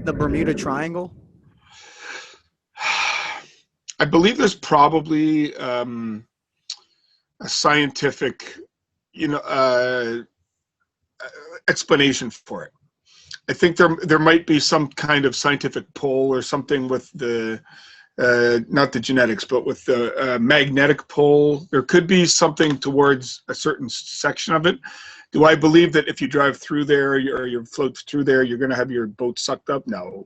the Bermuda Triangle? I believe there's probably a scientific, explanation for it. I think there might be some kind of scientific pole or something with the not the genetics, but with the magnetic pole. There could be something towards a certain section of it. Do I believe that if you drive through there or you float through there, you're going to have your boat sucked up? No.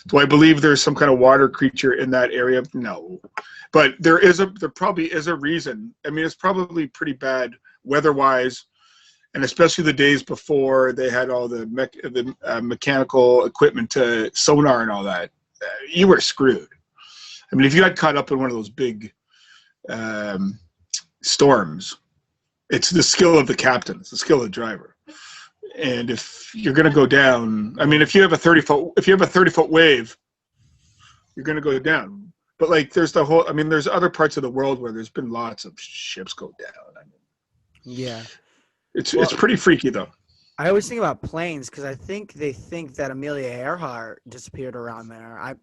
Do I believe there's some kind of water creature in that area? No. But there probably is a reason. I mean, it's probably pretty bad weather-wise, and especially the days before they had all the mechanical equipment to sonar and all that. You were screwed. I mean, if you got caught up in one of those big storms, it's the skill of the captain. It's the skill of the driver. And if you're going to go down, I mean, if you have a 30-foot wave, you're going to go down. But like, there's other parts of the world where there's been lots of ships go down. I mean, yeah, it's pretty freaky though. I always think about planes because I think they think that Amelia Earhart disappeared around there.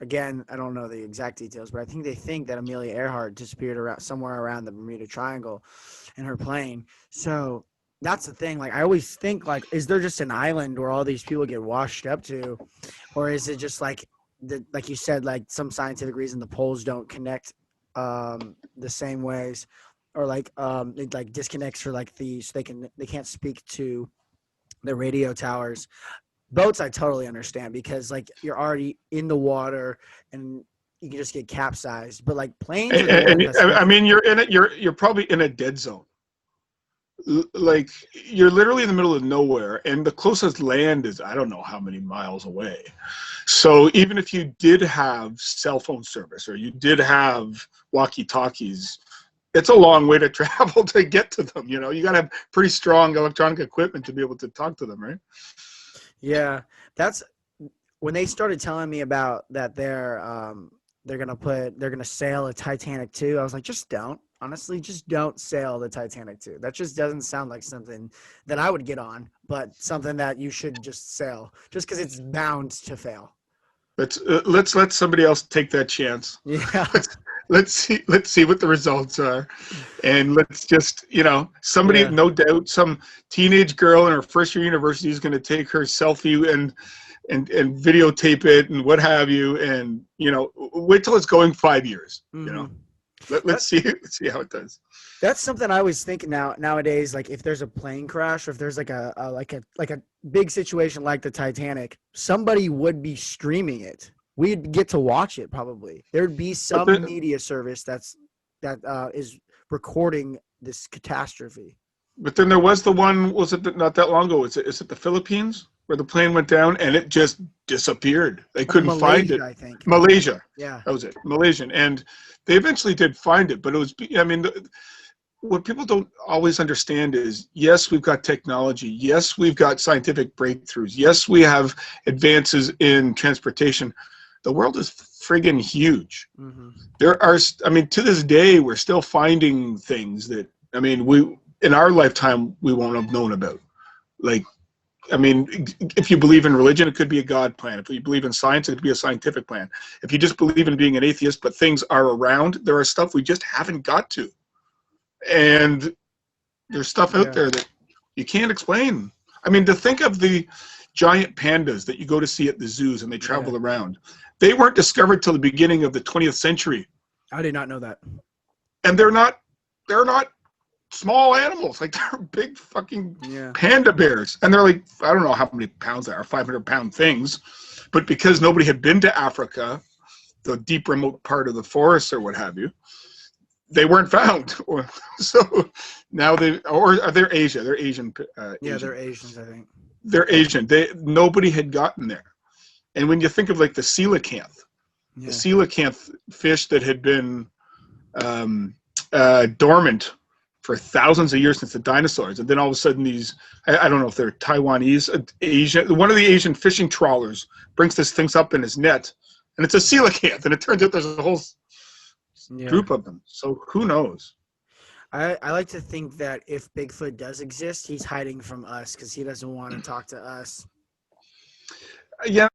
Again, I don't know the exact details, but I think they think that Amelia Earhart disappeared somewhere around the Bermuda Triangle in her plane. So that's the thing. Like, I always think, like, is there just an island where all these people get washed up to, or is it just like you said, like some scientific reason the poles don't connect the same ways, or like it like disconnects for like so they can't speak to the radio towers. Boats I totally understand because like you're already in the water and you can just get capsized. But like planes, I mean, you're probably in a dead zone. Like, you're literally in the middle of nowhere, and the closest land is I don't know how many miles away. So even if you did have cell phone service or you did have walkie-talkies, it's a long way to travel to get to them. You know, you got to have pretty strong electronic equipment to be able to talk to them, right? Yeah, that's when they started telling me about that. They're gonna sail a Titanic 2. I was like, just don't. Honestly, just don't sail the Titanic 2. That just doesn't sound like something that I would get on, but something that you should just sail, just because it's bound to fail. Let's let somebody else take that chance. Yeah. Let's see what the results are, and let's just somebody, Yeah. no doubt, some teenage girl in her first year university is going to take her selfie and videotape it and what have you, and wait till it's going 5 years. Mm-hmm. Let's see how it does. That's something I was thinking nowadays. Like if there's a plane crash or if there's like a big situation like the Titanic, somebody would be streaming it. We'd get to watch it probably. There'd be some media service that is recording this catastrophe. But then there was the one, was it not that long ago? Is it the Philippines where the plane went down and it just disappeared? They couldn't find it. I think. Malaysia. Yeah. That was it. Malaysian. And they eventually did find it, but it was, I mean, what people don't always understand is, yes, we've got technology. Yes, we've got scientific breakthroughs. Yes, we have advances in transportation. The world is friggin' huge. Mm-hmm. There are, I mean, to this day, we're still finding things that, I mean, in our lifetime, we won't have known about. Like, I mean, if you believe in religion, it could be a God plan. If you believe in science, it could be a scientific plan. If you just believe in being an atheist, but things are around, there are stuff we just haven't got to. And there's stuff out there that you can't explain. I mean, to think of the giant pandas that you go to see at the zoos and they travel around. They weren't discovered till the beginning of the 20th century. I did not know that. And they're not small animals. Like, they're big fucking panda bears. And they're like, I don't know how many pounds they are, 500-pound things. But because nobody had been to Africa, the deep remote part of the forest or what have you, they weren't found. So now they're Asia. They're Asian. Yeah, they're Asians, I think. They're Asian. Nobody had gotten there. And when you think of like the coelacanth, the coelacanth fish that had been dormant for thousands of years since the dinosaurs, and then all of a sudden these, I don't know if they're Taiwanese, Asian, one of the Asian fishing trawlers brings this thing up in his net, and it's a coelacanth, and it turns out there's a whole group of them. So who knows? I like to think that if Bigfoot does exist, he's hiding from us because he doesn't want to talk to us. Yeah.